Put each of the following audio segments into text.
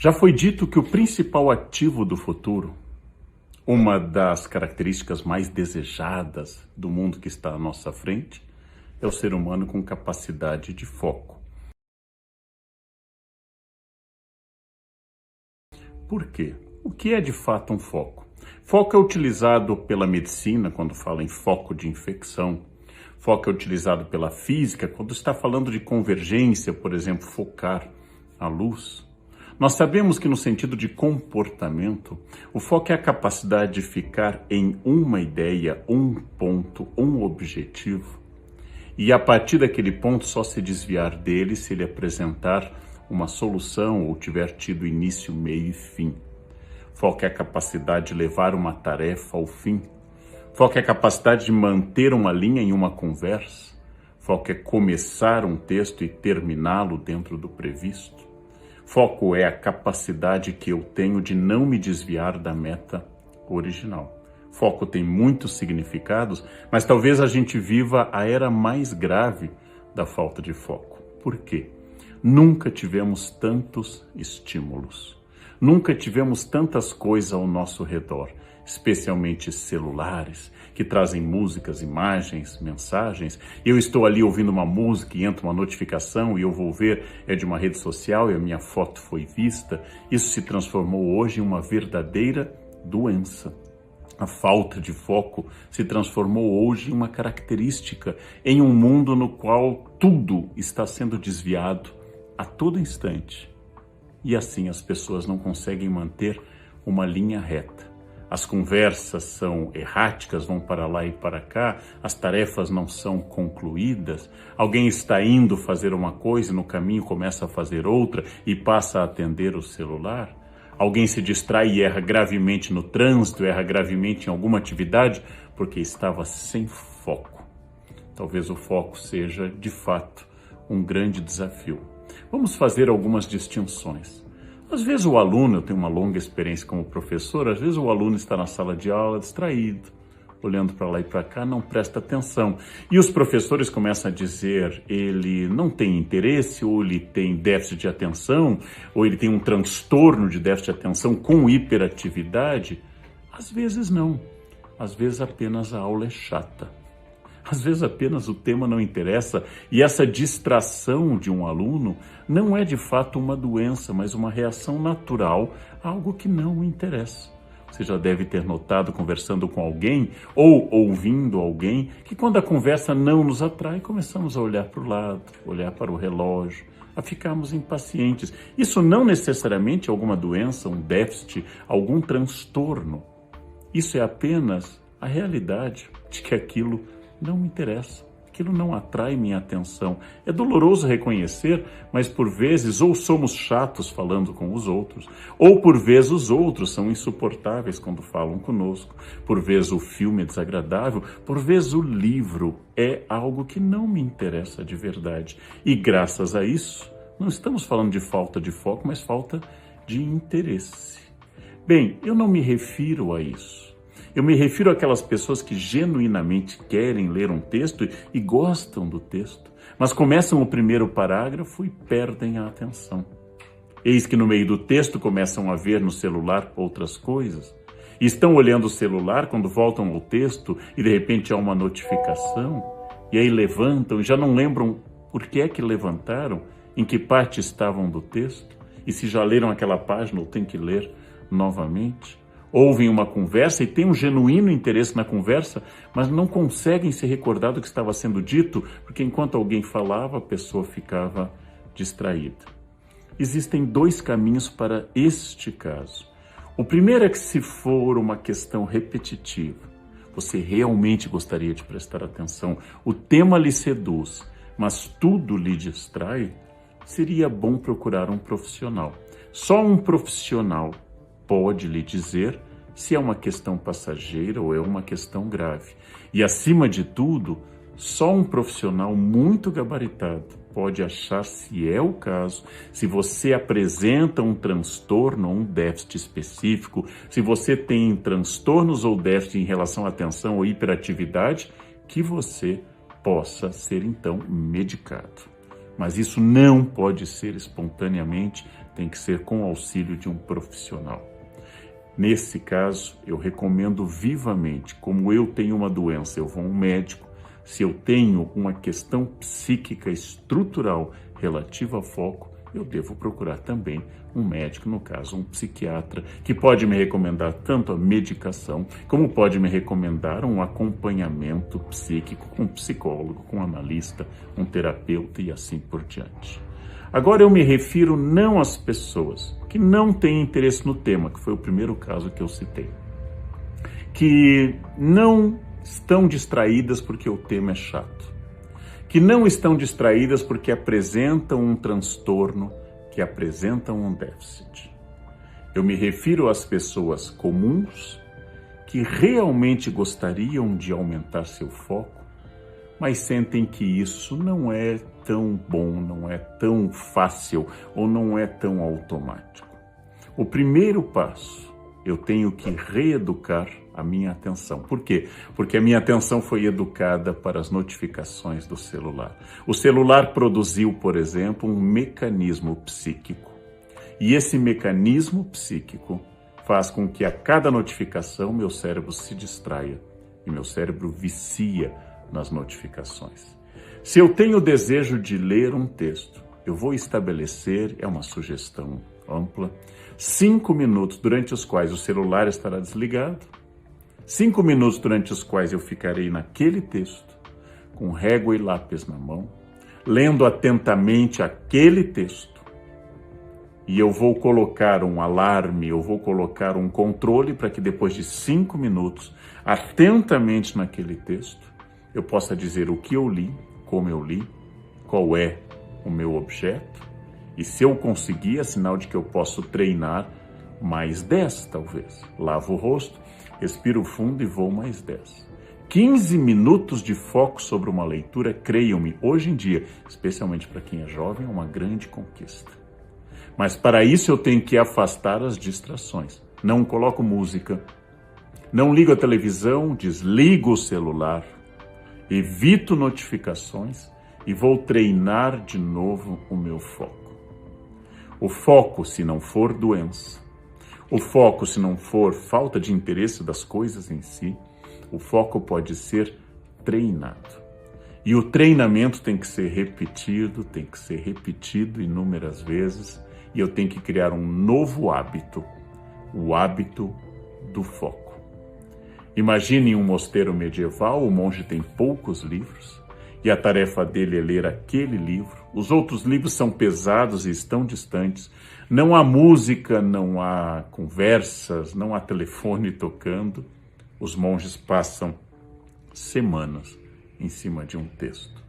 Já foi dito que o principal ativo do futuro, uma das características mais desejadas do mundo que está à nossa frente, é o ser humano com capacidade de foco. Por quê? O que é de fato um foco? Foco é utilizado pela medicina quando fala em foco de infecção. Foco é utilizado pela física quando está falando de convergência, por exemplo, focar a luz. Nós sabemos que no sentido de comportamento, o foco é a capacidade de ficar em uma ideia, um ponto, um objetivo. E a partir daquele ponto só se desviar dele se ele apresentar uma solução ou tiver tido início, meio e fim. Foco é a capacidade de levar uma tarefa ao fim. Foco é a capacidade de manter uma linha em uma conversa. Foco é começar um texto e terminá-lo dentro do previsto. Foco é a capacidade que eu tenho de não me desviar da meta original. Foco tem muitos significados, mas talvez a gente viva a era mais grave da falta de foco. Por quê? Nunca tivemos tantos estímulos. Nunca tivemos tantas coisas ao nosso redor, especialmente celulares, que trazem músicas, imagens, mensagens. Eu estou ali ouvindo uma música e entra uma notificação e eu vou ver, é de uma rede social e a minha foto foi vista. Isso se transformou hoje em uma verdadeira doença. A falta de foco se transformou hoje em uma característica em um mundo no qual tudo está sendo desviado a todo instante. E assim as pessoas não conseguem manter uma linha reta. As conversas são erráticas, vão para lá e para cá, as tarefas não são concluídas, alguém está indo fazer uma coisa e no caminho começa a fazer outra e passa a atender o celular. Alguém se distrai e erra gravemente no trânsito, erra gravemente em alguma atividade porque estava sem foco. Talvez o foco seja, de fato, um grande desafio. Vamos fazer algumas distinções. Às vezes o aluno, eu tenho uma longa experiência como professor, às vezes o aluno está na sala de aula distraído, olhando para lá e para cá, não presta atenção. E os professores começam a dizer, ele não tem interesse, ou ele tem déficit de atenção, ou ele tem um transtorno de déficit de atenção com hiperatividade. Às vezes não. Às vezes apenas a aula é chata. Às vezes apenas o tema não interessa e essa distração de um aluno não é de fato uma doença, mas uma reação natural a algo que não o interessa. Você já deve ter notado conversando com alguém ou ouvindo alguém que quando a conversa não nos atrai, começamos a olhar para o lado, olhar para o relógio, a ficarmos impacientes. Isso não necessariamente é alguma doença, um déficit, algum transtorno. Isso é apenas a realidade de que aquilo não me interessa, aquilo não atrai minha atenção. É doloroso reconhecer, mas por vezes ou somos chatos falando com os outros, ou por vezes os outros são insuportáveis quando falam conosco, por vezes o filme é desagradável, por vezes o livro é algo que não me interessa de verdade. E graças a isso, não estamos falando de falta de foco, mas falta de interesse. Bem, eu não me refiro a isso. Eu me refiro àquelas pessoas que genuinamente querem ler um texto e gostam do texto, mas começam o primeiro parágrafo e perdem a atenção. Eis que no meio do texto começam a ver no celular outras coisas. E estão olhando o celular quando voltam ao texto e de repente há uma notificação. E aí levantam e já não lembram por que é que levantaram, em que parte estavam do texto. E se já leram aquela página ou tem que ler novamente. Ouvem uma conversa e têm um genuíno interesse na conversa, mas não conseguem se recordar do que estava sendo dito, porque enquanto alguém falava, a pessoa ficava distraída. Existem dois caminhos para este caso. O primeiro é que se for uma questão repetitiva, você realmente gostaria de prestar atenção, o tema lhe seduz, mas tudo lhe distrai, seria bom procurar um profissional. Só um profissional pode lhe dizer se é uma questão passageira ou é uma questão grave. E, acima de tudo, só um profissional muito gabaritado pode achar se é o caso, se você apresenta um transtorno ou um déficit específico, se você tem transtornos ou déficit em relação à atenção ou hiperatividade, que você possa ser, então, medicado. Mas isso não pode ser espontaneamente, tem que ser com o auxílio de um profissional. Nesse caso, eu recomendo vivamente, como eu tenho uma doença, eu vou a um médico. Se eu tenho uma questão psíquica estrutural relativa a foco, eu devo procurar também um médico, no caso um psiquiatra, que pode me recomendar tanto a medicação, como pode me recomendar um acompanhamento psíquico com um psicólogo, com um analista, um terapeuta e assim por diante. Agora eu me refiro não às pessoas que não têm interesse no tema, que foi o primeiro caso que eu citei, que não estão distraídas porque o tema é chato, que não estão distraídas porque apresentam um transtorno, que apresentam um déficit. Eu me refiro às pessoas comuns que realmente gostariam de aumentar seu foco, mas sentem que isso não é tão bom, não é tão fácil ou não é tão automático. O primeiro passo, eu tenho que reeducar a minha atenção. Por quê? Porque a minha atenção foi educada para as notificações do celular. O celular produziu, por exemplo, um mecanismo psíquico. E esse mecanismo psíquico faz com que a cada notificação meu cérebro se distraia e meu cérebro vicia nas notificações. Se eu tenho o desejo de ler um texto, eu vou estabelecer, é uma sugestão ampla, 5 minutos durante os quais o celular estará desligado, 5 minutos durante os quais eu ficarei naquele texto, com régua e lápis na mão, lendo atentamente aquele texto. E eu vou colocar um alarme, eu vou colocar um controle para que depois de 5 minutos, atentamente naquele texto, eu possa dizer o que eu li, como eu li, qual é o meu objeto, e se eu conseguir, é sinal de que eu posso treinar mais 10, talvez. Lavo o rosto, respiro fundo e vou mais 10. 15 minutos de foco sobre uma leitura, creiam-me, hoje em dia, especialmente para quem é jovem, é uma grande conquista. Mas para isso eu tenho que afastar as distrações. Não coloco música, não ligo a televisão, desligo o celular, evito notificações e vou treinar de novo o meu foco. O foco, se não for doença, o foco, se não for falta de interesse das coisas em si, o foco pode ser treinado. E o treinamento tem que ser repetido inúmeras vezes, e eu tenho que criar um novo hábito, o hábito do foco. Imagine um mosteiro medieval, o monge tem poucos livros, e a tarefa dele é ler aquele livro. Os outros livros são pesados e estão distantes. Não há música, não há conversas, não há telefone tocando. Os monges passam semanas em cima de um texto.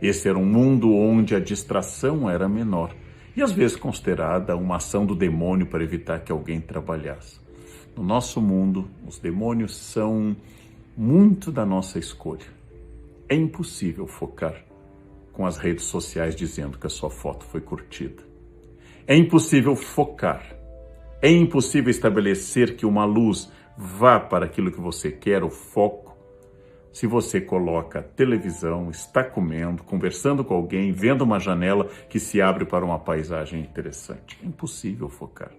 Esse era um mundo onde a distração era menor e às vezes considerada uma ação do demônio para evitar que alguém trabalhasse. No nosso mundo, os demônios são muito da nossa escolha. É impossível focar com as redes sociais dizendo que a sua foto foi curtida. É impossível focar. É impossível estabelecer que uma luz vá para aquilo que você quer, o foco, se você coloca a televisão, está comendo, conversando com alguém, vendo uma janela que se abre para uma paisagem interessante. É impossível focar.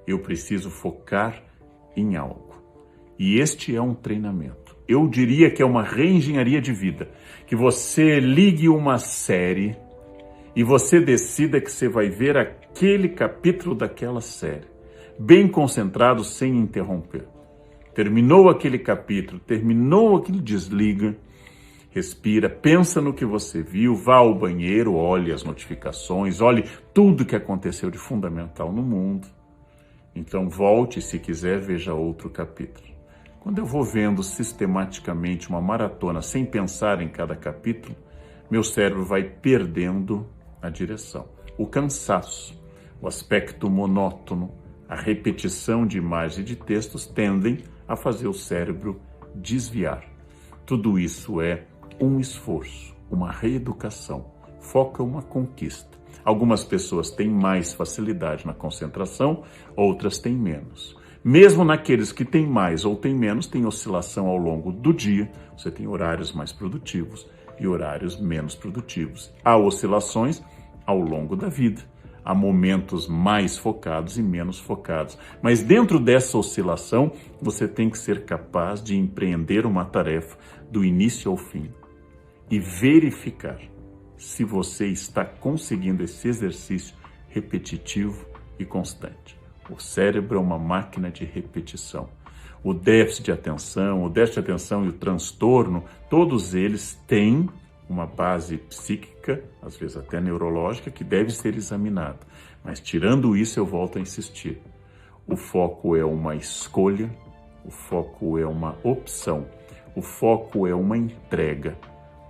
Eu preciso focar em algo. E este é um treinamento. Eu diria que é uma reengenharia de vida. Que você ligue uma série e você decida que você vai ver aquele capítulo daquela série, bem concentrado, sem interromper. Terminou aquele capítulo, terminou aquilo, desliga, respira, pensa no que você viu, vá ao banheiro, olhe as notificações, olhe tudo que aconteceu de fundamental no mundo. Então volte, se quiser, veja outro capítulo. Quando eu vou vendo sistematicamente uma maratona sem pensar em cada capítulo, meu cérebro vai perdendo a direção. O cansaço, o aspecto monótono, a repetição de imagens e de textos tendem a fazer o cérebro desviar. Tudo isso é um esforço, uma reeducação. Foco é uma conquista. Algumas pessoas têm mais facilidade na concentração, outras têm menos. Mesmo naqueles que têm mais ou têm menos, tem oscilação ao longo do dia. Você tem horários mais produtivos e horários menos produtivos. Há oscilações ao longo da vida. Há momentos mais focados e menos focados. Mas dentro dessa oscilação, você tem que ser capaz de empreender uma tarefa do início ao fim e verificar se você está conseguindo esse exercício repetitivo e constante. O cérebro é uma máquina de repetição. O déficit de atenção e o transtorno, todos eles têm uma base psíquica, às vezes até neurológica, que deve ser examinada. Mas tirando isso, eu volto a insistir. O foco é uma escolha, o foco é uma opção, o foco é uma entrega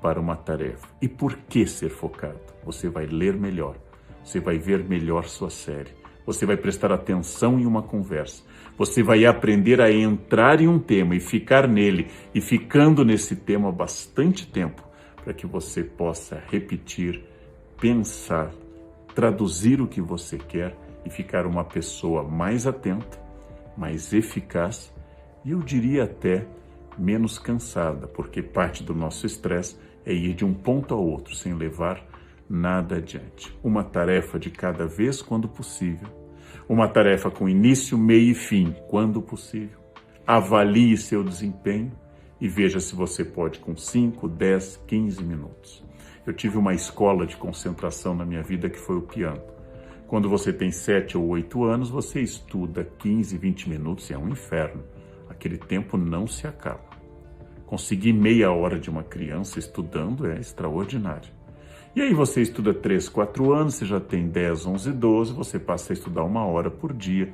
para uma tarefa. E por que ser focado? Você vai ler melhor, você vai ver melhor sua série, você vai prestar atenção em uma conversa, você vai aprender a entrar em um tema e ficar nele, e ficando nesse tema bastante tempo, para que você possa repetir, pensar, traduzir o que você quer e ficar uma pessoa mais atenta, mais eficaz e eu diria até menos cansada, porque parte do nosso estresse é ir de um ponto ao outro sem levar nada adiante. Uma tarefa de cada vez quando possível. Uma tarefa com início, meio e fim, quando possível. Avalie seu desempenho e veja se você pode com 5, 10, 15 minutos. Eu tive uma escola de concentração na minha vida que foi o piano. Quando você tem 7 ou 8 anos, você estuda 15, 20 minutos e é um inferno. Aquele tempo não se acaba. Conseguir meia hora de uma criança estudando é extraordinário. E aí você estuda 3, 4 anos, você já tem 10, 11, 12, você passa a estudar 1 hora por dia.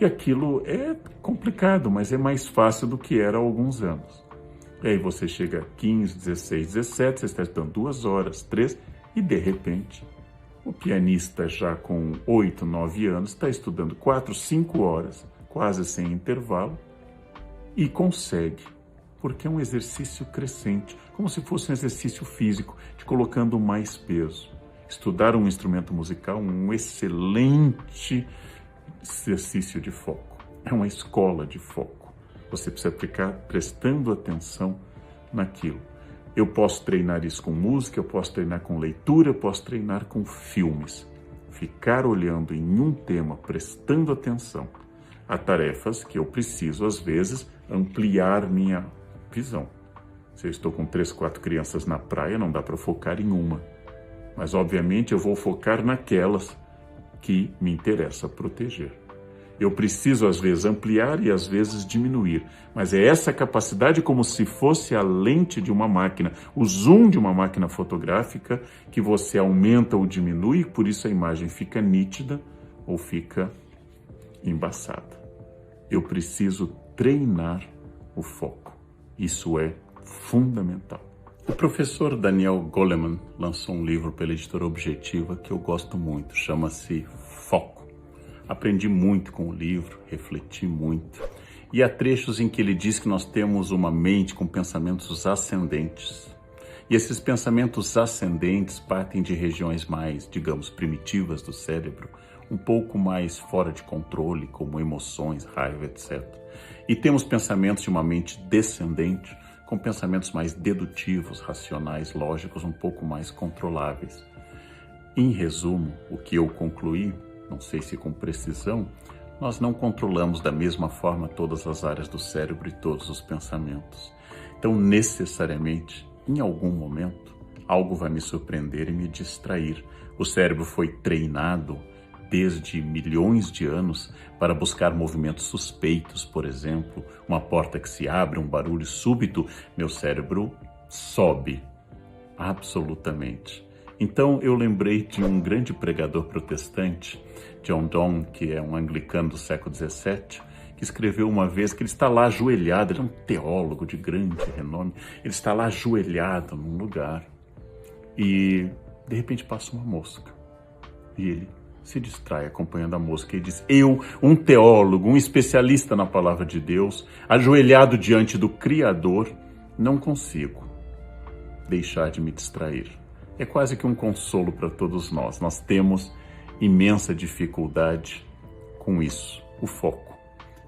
E aquilo é complicado, mas é mais fácil do que era há alguns anos. E aí você chega a 15, 16, 17, você está estudando 2 horas, 3, e de repente, o pianista já com 8, 9 anos está estudando 4, 5 horas, quase sem intervalo, e consegue, porque é um exercício crescente, como se fosse um exercício físico, te colocando mais peso. Estudar um instrumento musical, um excelente exercício de foco. É uma escola de foco. Você precisa ficar prestando atenção naquilo. Eu posso treinar isso com música, eu posso treinar com leitura, eu posso treinar com filmes. Ficar olhando em um tema, prestando atenção a tarefas que eu preciso, às vezes, ampliar minha visão. Se eu estou com 3, 4 crianças na praia, não dá para focar em uma. Mas, obviamente, eu vou focar naquelas que me interessa proteger. Eu preciso, às vezes, ampliar e, às vezes, diminuir. Mas é essa capacidade como se fosse a lente de uma máquina, o zoom de uma máquina fotográfica, que você aumenta ou diminui, por isso a imagem fica nítida ou fica embaçada. Eu preciso treinar o foco. Isso é fundamental. O professor Daniel Goleman lançou um livro pela editora Objetiva que eu gosto muito, chama-se Foco. Aprendi muito com o livro, refleti muito. E há trechos em que ele diz que nós temos uma mente com pensamentos ascendentes. E esses pensamentos ascendentes partem de regiões mais, digamos, primitivas do cérebro, um pouco mais fora de controle, como emoções, raiva, etc. E temos pensamentos de uma mente descendente, com pensamentos mais dedutivos, racionais, lógicos, um pouco mais controláveis. Em resumo, o que eu concluí, não sei se com precisão, nós não controlamos da mesma forma todas as áreas do cérebro e todos os pensamentos. Então, necessariamente, em algum momento, algo vai me surpreender e me distrair. O cérebro foi treinado desde milhões de anos para buscar movimentos suspeitos, por exemplo, uma porta que se abre, um barulho súbito, meu cérebro sobe, absolutamente. Então eu lembrei de um grande pregador protestante, John Donne, que é um anglicano do século XVII, que escreveu uma vez que ele está lá ajoelhado, ele é um teólogo de grande renome, ele está lá ajoelhado num lugar e de repente passa uma mosca e ele se distrai acompanhando a mosca e diz: eu, um teólogo, um especialista na palavra de Deus, ajoelhado diante do Criador, não consigo deixar de me distrair. É quase que um consolo para todos nós. Nós temos imensa dificuldade com isso, o foco.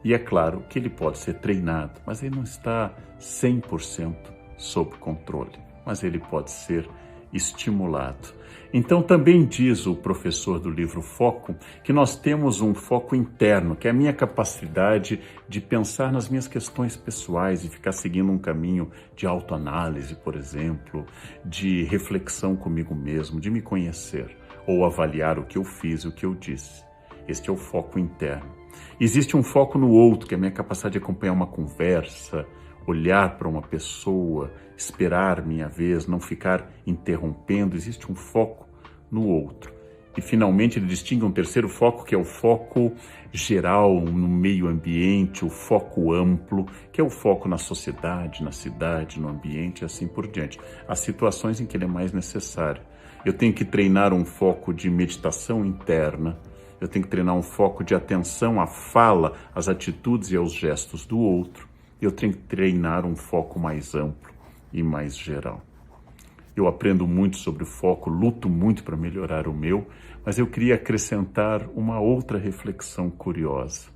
E é claro que ele pode ser treinado, mas ele não está 100% sob controle. Mas ele pode ser estimulado. Então também diz o professor do livro Foco que nós temos um foco interno, que é a minha capacidade de pensar nas minhas questões pessoais e ficar seguindo um caminho de autoanálise, por exemplo, de reflexão comigo mesmo, de me conhecer ou avaliar o que eu fiz e o que eu disse. Este é o foco interno. Existe um foco no outro, que é a minha capacidade de acompanhar uma conversa, olhar para uma pessoa, esperar minha vez, não ficar interrompendo. Existe um foco no outro. E finalmente ele distingue um terceiro foco, que é o foco geral no meio ambiente, o foco amplo, que é o foco na sociedade, na cidade, no ambiente e assim por diante. As situações em que ele é mais necessário. Eu tenho que treinar um foco de meditação interna, eu tenho que treinar um foco de atenção à fala, às atitudes e aos gestos do outro. Eu tenho que treinar um foco mais amplo e mais geral. Eu aprendo muito sobre o foco, luto muito para melhorar o meu, mas eu queria acrescentar uma outra reflexão curiosa.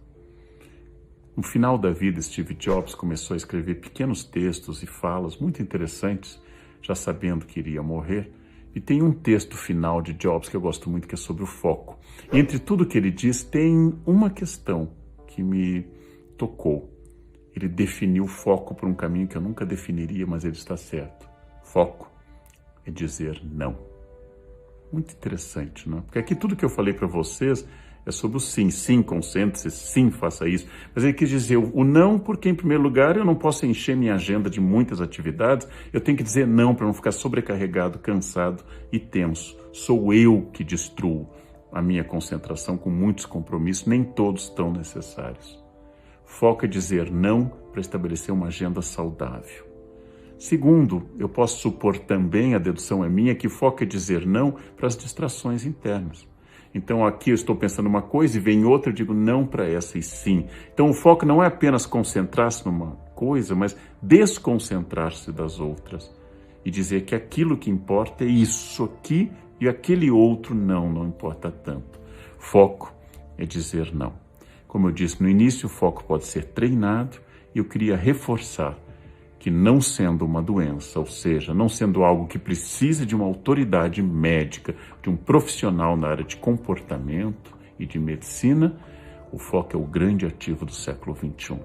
No final da vida, Steve Jobs começou a escrever pequenos textos e falas muito interessantes, já sabendo que iria morrer. E tem um texto final de Jobs que eu gosto muito, que é sobre o foco. E entre tudo que ele diz, tem uma questão que me tocou. Ele definiu o foco por um caminho que eu nunca definiria, mas ele está certo. Foco é dizer não. Muito interessante, não é? Porque aqui tudo que eu falei para vocês é sobre o sim. Sim, concentre-se, sim, faça isso. Mas ele quis dizer o não porque, em primeiro lugar, eu não posso encher minha agenda de muitas atividades. Eu tenho que dizer não para não ficar sobrecarregado, cansado e tenso. Sou eu que destruo a minha concentração com muitos compromissos, nem todos tão necessários. Foco é dizer não para estabelecer uma agenda saudável. Segundo, eu posso supor também, a dedução é minha, que foco é dizer não para as distrações internas. Então aqui eu estou pensando uma coisa e vem outra, eu digo não para essa e sim. Então o foco não é apenas concentrar-se numa coisa, mas desconcentrar-se das outras. E dizer que aquilo que importa é isso aqui e aquele outro não importa tanto. Foco é dizer não. Como eu disse no início, o foco pode ser treinado e eu queria reforçar que não sendo uma doença, ou seja, não sendo algo que precise de uma autoridade médica, de um profissional na área de comportamento e de medicina, o foco é o grande ativo do século XXI.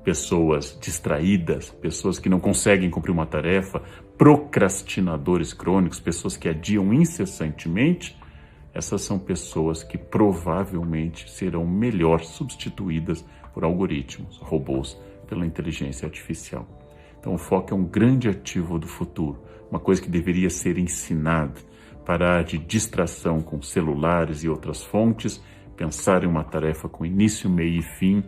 Pessoas distraídas, pessoas que não conseguem cumprir uma tarefa, procrastinadores crônicos, pessoas que adiam incessantemente, essas são pessoas que provavelmente serão melhor substituídas por algoritmos, robôs, pela inteligência artificial. Então o foco é um grande ativo do futuro, uma coisa que deveria ser ensinada, parar de distração com celulares e outras fontes, pensar em uma tarefa com início, meio e fim,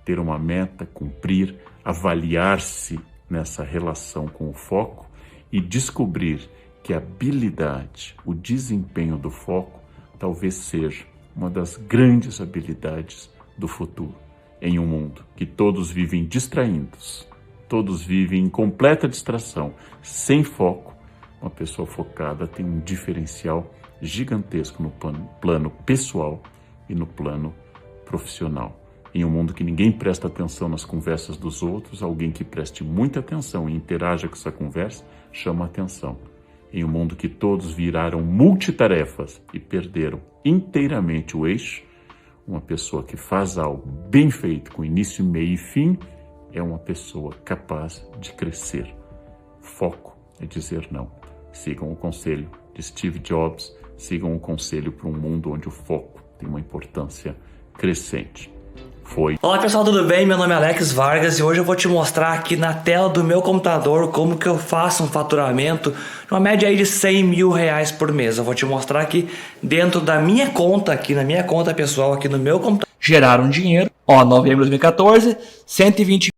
ter uma meta, cumprir, avaliar-se nessa relação com o foco e descobrir que a habilidade, o desempenho do foco, talvez seja uma das grandes habilidades do futuro. Em um mundo que todos vivem distraídos, todos vivem em completa distração, sem foco, uma pessoa focada tem um diferencial gigantesco no plano pessoal e no plano profissional. Em um mundo que ninguém presta atenção nas conversas dos outros, alguém que preste muita atenção e interaja com essa conversa chama atenção. Em um mundo que todos viraram multitarefas e perderam inteiramente o eixo, uma pessoa que faz algo bem feito, com início, meio e fim, é uma pessoa capaz de crescer. Foco é dizer não. Sigam o conselho de Steve Jobs, sigam o conselho para um mundo onde o foco tem uma importância crescente. Olá pessoal, tudo bem? Meu nome é Alex Vargas e hoje eu vou te mostrar aqui na tela do meu computador como que eu faço um faturamento de uma média aí de 100 mil reais por mês. Eu vou te mostrar aqui dentro da minha conta, aqui na minha conta pessoal, aqui no meu computador. Gerar um dinheiro, ó, novembro de 2014, 120